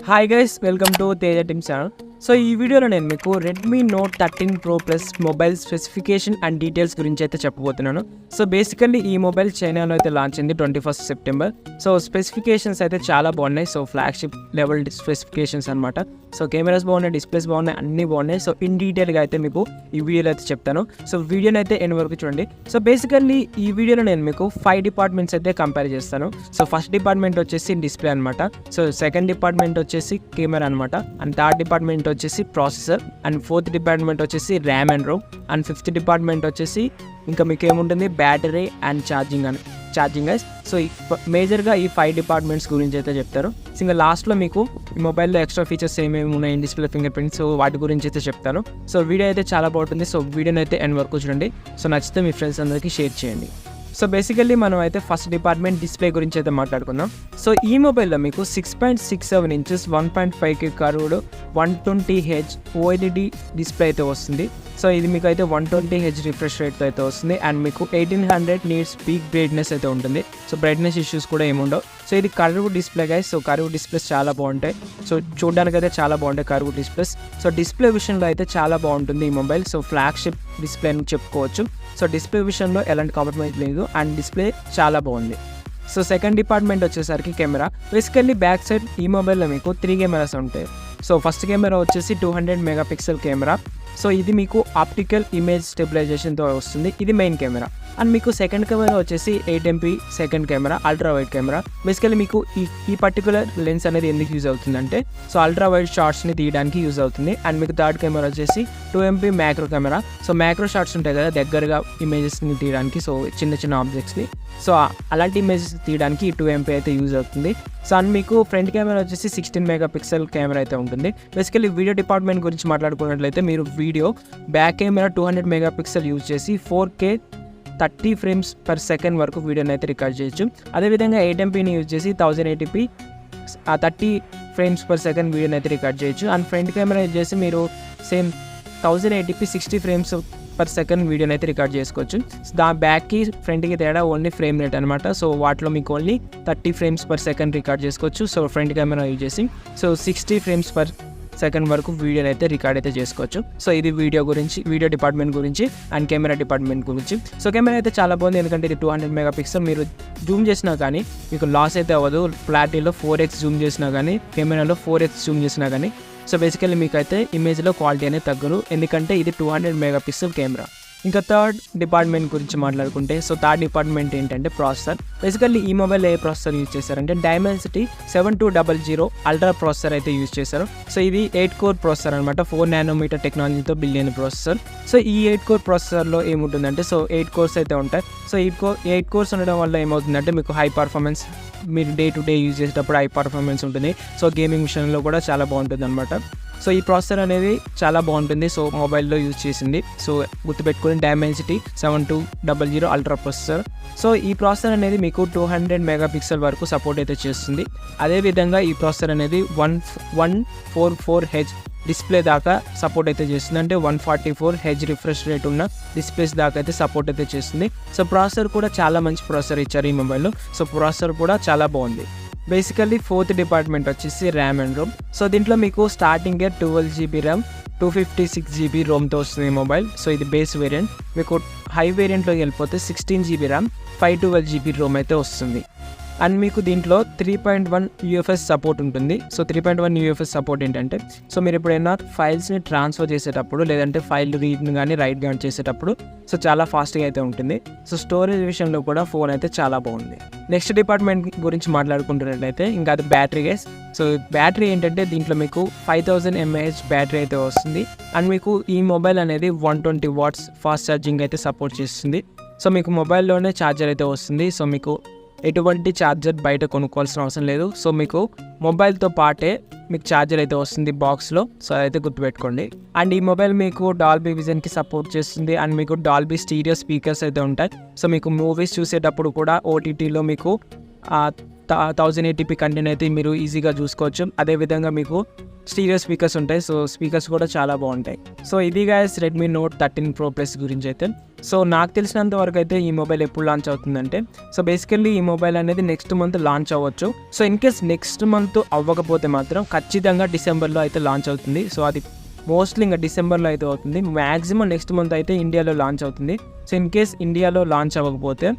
Hi guys, welcome to Teja team channel. So ఈ వీడియోలో నేను మీకు Redmi note 13 pro plus mobile specification and details గురించి అయితే చెప్పబోతున్నాను. సో బేసికల్లీ ఈ మొబైల్ చైనాలో అయితే లాంచ్ అయింది 21 సెప్టెంబర్. సో స్పెసిఫికేషన్స్ అయితే చాలా బాగున్నాయి. సో ఫ్లాగ్షిప్ లెవెల్ స్పెసిఫికేషన్స్ అనమాట. సో కెమెరాస్ బాగున్నాయి, డిస్ప్లేస్ బాగున్నాయి, అన్నీ బాగున్నాయి. సో ఇన్ డీటెయిల్గా అయితే మీకు ఈ వీడియోలో అయితే చెప్తాను. సో వీడియోని అయితే ఎండ్ వరకు చూడండి. సో బేసికల్లీ ఈ వీడియోలో నేను మీకు 5 డిపార్ట్మెంట్స్ అయితే కంపేర్ చేస్తాను. సో ఫస్ట్ డిపార్ట్మెంట్ వచ్చేసి డిస్ప్లే అనమాట. సో సెకండ్ డిపార్ట్మెంట్ వచ్చేసి కెమెరా అనమాట. అండ్ థర్డ్ డిపార్ట్మెంట్ వచ్చేసి ప్రాసెసర్. అండ్ ఫోర్త్ డిపార్ట్మెంట్ వచ్చేసి RAM and Rome. And fifth department వచ్చేసి ఇంకా మీకు ఏముంటుంది battery and charging guys. So మేజర్గా ఈ 5 డిపార్ట్మెంట్స్ గురించి అయితే చెప్తారు. ఇంకా లాస్ట్లో మీకు ఈ మొబైల్లో ఎక్స్ట్రా ఫీచర్స్ ఏమేమి ఉన్నాయి, డిస్ప్లే ఫింగర్ ప్రింట్స్, వాటి గురించి అయితే చెప్తాను. సో వీడియో అయితే చాలా బాగుంటుంది. సో వీడియోని అయితే ఎండ్ వరకు చూడండి. సో నచ్చితే మీ ఫ్రెండ్స్ అందరికీ షేర్ చేయండి. సో బేసికల్లీ మనం అయితే ఫస్ట్ డిపార్ట్మెంట్ డిస్ప్లే గురించి అయితే మాట్లాడుకుందాం. సో ఈ మొబైల్లో మీకు 6.67 inches 1.5K curved 120Hz OLED display అయితే వస్తుంది. సో ఇది మీకు అయితే 120Hz రిఫ్రెష్ రేట్తో అయితే వస్తుంది. అండ్ మీకు 1800 నీట్స్ పీక్ బ్రైట్నెస్ అయితే ఉంటుంది. సో బ్రైట్నెస్ ఇష్యూస్ కూడా ఏముండవు. సో ఇది curve display guys. So curve displays చాలా బాగుంటాయి. సో చూడడానికి అయితే చాలా బాగుంటాయి కర్వ్ డిస్ప్లేస్. సో డిస్ప్లే విషయంలో అయితే చాలా బాగుంటుంది ఈ మొబైల్. సో ఫ్లాగ్షిప్ డిస్ప్లే అని చెప్పుకోవచ్చు. సో డిస్ప్లే విషయంలో ఎలాంటి కాంప్రమైజ్ లేదు అండ్ డిస్ప్లే చాలా బాగుంది. సో సెకండ్ డిపార్ట్మెంట్ వచ్చేసరికి కెమెరా. బేసికల్లీ బ్యాక్ సైడ్ ఈ మొబైల్లో మీకు 3 కెమెరాస్ ఉంటాయి. సో ఫస్ట్ కెమెరా వచ్చేసి 200 మెగాపిక్సెల్ కెమెరా. సో ఇది మీకు ఆప్టికల్ ఇమేజ్ స్టెబిలైజేషన్తో వస్తుంది. ఇది మెయిన్ కెమెరా. అండ్ మీకు సెకండ్ కెమెరా వచ్చేసి 8MP second camera, ultra wide camera. Basically మీకు ఈ పర్టికులర్ లెన్స్ అనేది ఎందుకు యూజ్ అవుతుందంటే సో అల్ట్రా వైడ్ షార్ట్స్ని తీయడానికి యూజ్ అవుతుంది. అండ్ మీకు థర్డ్ కెమెరా వచ్చేసి 2MP macro camera. So macro shorts ఉంటాయి కదా, దగ్గరగా ఇమేజెస్ని తీయడానికి, సో చిన్న ఆబ్జెక్ట్స్ని. సో అలాంటి ఇమేజెస్ తీయడానికి ఈ 2MP అయితే యూజ్ అవుతుంది. సో అండ్ మీకు ఫ్రంట్ కెమెరా వచ్చేసి 16 మెగాపిక్సెల్ కెమెరా అయితే ఉంటుంది. బేసికల్లీ వీడియో డిపార్ట్మెంట్ గురించి మాట్లాడుకున్నట్లయితే మీరు video back camera 200 megapixel use చేసి 4K 30 ఫ్రేమ్స్ పర్ సెకండ్ వరకు వీడియోని అయితే రికార్డ్ చేయొచ్చు. అదేవిధంగా 8MPని యూజ్ చేసి 1080p 30 ఫ్రేమ్స్ పర్ సెకండ్ వీడియోని అయితే రికార్డ్ చేయొచ్చు. అండ్ ఫ్రంట్ కెమెరా యూజ్ చేసి మీరు same 1080p 60 frames per second వీడియోని అయితే రికార్డ్ చేసుకోవచ్చు. బ్యాక్కి ఫ్రంట్కి తేడా ఓన్లీ ఫ్రేమ్ రేట్ అనమాట. సో వాటిలో మీకు only 30 frames per second record చేసుకోవచ్చు. సో ఫ్రంట్ కెమెరా యూజ్ చేసి సో 60 ఫ్రేమ్స్ పర్ సెకండ్ వరకు వీడియోని అయితే రికార్డ్ అయితే చేసుకోవచ్చు. సో ఇది వీడియో డిపార్ట్మెంట్ గురించి అండ్ కెమెరా డిపార్ట్మెంట్ గురించి. సో కెమెరా అయితే చాలా బాగుంది, ఎందుకంటే ఇది 200 మెగాపిక్సెల్. మీరు జూమ్ చేసినా కానీ మీకు లాస్ అయితే అవ్వదు. క్లారిటీలో 4x జూమ్ చేసినా కానీ, కెమెరాలో 4x జూమ్ చేసినా కానీ సో బేసికల్లీ మీకు అయితే ఇమేజ్లో క్వాలిటీ అనేది తగ్గదు, ఎందుకంటే ఇది 200 మెగాపిక్సెల్ కెమెరా. ఇంకా థర్డ్ డిపార్ట్మెంట్ గురించి మాట్లాడుకుంటే సో థర్డ్ డిపార్ట్మెంట్ ఏంటంటే ప్రాసెసర్. బేసికల్లీ ఈ మొబైల్ ఏ ప్రాసెసర్ యూజ్ చేశారంటే డైమెన్సిటీ 7200 అల్ట్రా ప్రాసెసర్ అయితే యూజ్ చేశారు. సో ఇది 8 కోర్ ప్రాసెసర్ అనమాట. 4 నానోమీటర్ టెక్నాలజీతో బిల్డ్ అయిన ప్రాసెసర్. సో ఈ 8 కోర్ ప్రాసెసర్లో ఏముంటుందంటే సో 8 కోర్స్ అయితే ఉంటాయి. సో 8 కోర్స్ ఉండడం వల్ల ఏమవుతుందంటే మీకు హై పర్ఫార్మెన్స్, మీరు డే టు డే యూజ్ చేసేటప్పుడు హై పర్ఫార్మెన్స్ ఉంటుంది. సో గేమింగ్ విషయంలో కూడా చాలా బాగుంటుంది అనమాట. సో ఈ ప్రాసెసర్ అనేది చాలా బాగుంటుంది. సో మొబైల్లో యూజ్ చేసింది. సో గుర్తుపెట్టుకుని డైమెన్సిటీ 7200 అల్ట్రా ప్రాసెసర్. సో ఈ ప్రాసెసర్ అనేది మీకు 200 మెగాపిక్సెల్ వరకు సపోర్ట్ అయితే చేస్తుంది. అదేవిధంగా ఈ ప్రాసెసర్ అనేది 144Hz డిస్ప్లే దాకా సపోర్ట్ అయితే చేస్తుంది. అంటే 144Hz రిఫ్రెష్ రేట్ ఉన్న డిస్ప్లేస్ దాకా అయితే సపోర్ట్ అయితే చేస్తుంది. సో ప్రాసెసర్ కూడా చాలా మంచి ప్రాసెసర్ ఇచ్చారు ఈ మొబైల్లో. సో ప్రాసెసర్ కూడా చాలా బాగుంది. బేసికల్లీ ఫోర్త్ డిపార్ట్మెంట్ వచ్చేసి ర్యామ్ అండ్ రోమ్. సో దీంట్లో మీకు స్టార్టింగ్ 12GB ర్యామ్ 256GB రోమ్తో వస్తుంది ఈ మొబైల్. సో ఇది బేస్ వేరియంట్. మీకు హై వేరియంట్లోకి వెళ్ళిపోతే 16GB ర్యామ్ 512GB రోమ్ అయితే వస్తుంది. అండ్ మీకు దీంట్లో 3.1 UFS సపోర్ట్ ఉంటుంది. సో 3.1 UFS సపోర్ట్ ఏంటంటే సో మీరు ఎప్పుడైనా ఫైల్స్ని ట్రాన్స్ఫర్ చేసేటప్పుడు, లేదంటే ఫైల్ రీడ్ని కానీ రైట్ కానీ చేసేటప్పుడు సో చాలా ఫాస్ట్గా అయితే ఉంటుంది. సో స్టోరేజ్ విషయంలో కూడా ఫోన్ అయితే చాలా బాగుంది. నెక్స్ట్ డిపార్ట్మెంట్ గురించి మాట్లాడుకుంటున్నట్లయితే ఇంకా అది బ్యాటరీ గైస్. సో బ్యాటరీ ఏంటంటే దీంట్లో మీకు 5000 mAh బ్యాటరీ అయితే వస్తుంది. అండ్ మీకు ఈ మొబైల్ అనేది 120 వాట్స్ ఫాస్ట్ ఛార్జింగ్ అయితే సపోర్ట్ చేస్తుంది. సో మీకు మొబైల్లోనే ఛార్జర్ అయితే వస్తుంది. సో మీకు ఎటువంటి ఛార్జర్ బయట కొనుక్కోవాల్సిన అవసరం లేదు. సో మీకు మొబైల్తో పాటే మీకు ఛార్జర్ అయితే వస్తుంది బాక్స్లో. సో అదైతే గుర్తుపెట్టుకోండి. అండ్ ఈ మొబైల్ మీకు డాల్బీ విజన్కి సపోర్ట్ చేస్తుంది. అండ్ మీకు డాల్బీ స్టీరియో స్పీకర్స్ అయితే ఉంటాయి. సో మీకు మూవీస్ చూసేటప్పుడు కూడా ఓటీటీలో మీకు 1080p కంటెంట్ అయితే మీరు ఈజీగా చూసుకోవచ్చు. అదేవిధంగా మీకు స్టీరియో స్పీకర్స్ ఉంటాయి. సో స్పీకర్స్ కూడా చాలా బాగుంటాయి. సో ఇది guys Redmi note 13 pro plus గురించి అయితే. సో నాకు తెలిసినంత వరకు అయితే ఈ మొబైల్ ఎప్పుడు లాంచ్ అవుతుందంటే, సో బేసికల్లీ ఈ మొబైల్ అనేది నెక్స్ట్ మంత్ లాంచ్ అవ్వచ్చు. So in case next month అవ్వకపోతే మాత్రం ఖచ్చితంగా డిసెంబర్లో అయితే లాంచ్ అవుతుంది. సో అది మోస్ట్లీ ఇంకా డిసెంబర్లో అయితే అవుతుంది. మ్యాక్సిమం నెక్స్ట్ మంత్ అయితే ఇండియాలో లాంచ్ అవుతుంది. సో ఇన్ కేస్ ఇండియాలో లాంచ్ అవ్వకపోతే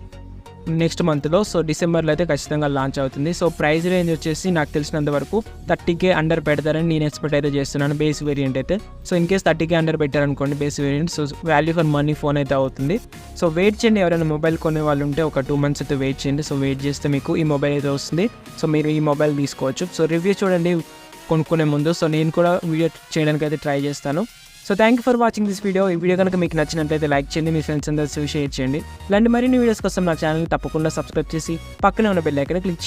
నెక్స్ట్ మంత్లో, సో డిసెంబర్లో అయితే ఖచ్చితంగా లాంచ్ అవుతుంది. సో ప్రైస్ రేంజ్ వచ్చేసి నాకు తెలిసినంత వరకు 30K అండర్ పెడతారని నేను ఎక్స్పెక్ట్ అయితే చేస్తున్నాను బేస్ వేరియంట్ అయితే. So in case 30K under పెట్టారనుకోండి base variant, so value for money phone అయితే అవుతుంది. సో వెయిట్ చేయండి, ఎవరైనా మొబైల్ కొనే వాళ్ళు ఉంటే ఒక 2 months అయితే వెయిట్ చేయండి. సో వెయిట్ చేస్తే మీకు ఈ మొబైల్ అయితే వస్తుంది. సో మీరు ఈ మొబైల్ తీసుకోవచ్చు. సో రివ్యూ చూడండి కొనుక్కునే ముందు. సో నేను కూడా వీడియో చేయడానికి అయితే ట్రై చేస్తాను. So thank you for watching this video. ఈ వీడియో కనుక మీకు నచ్చినట్లయితే లైక్ చేయండి, మీ ఫ్రెండ్స్ అందరికీ షేర్ చేయండి. ఇలాంటి మరిన్ని వీడియోస్ కోసం నా ఛానల్ తప్పకుండా సబ్స్క్రైబ్ చేసి పక్కనే ఉన్న బెల్ ఐకాన్ క్లిక్ చేయండి.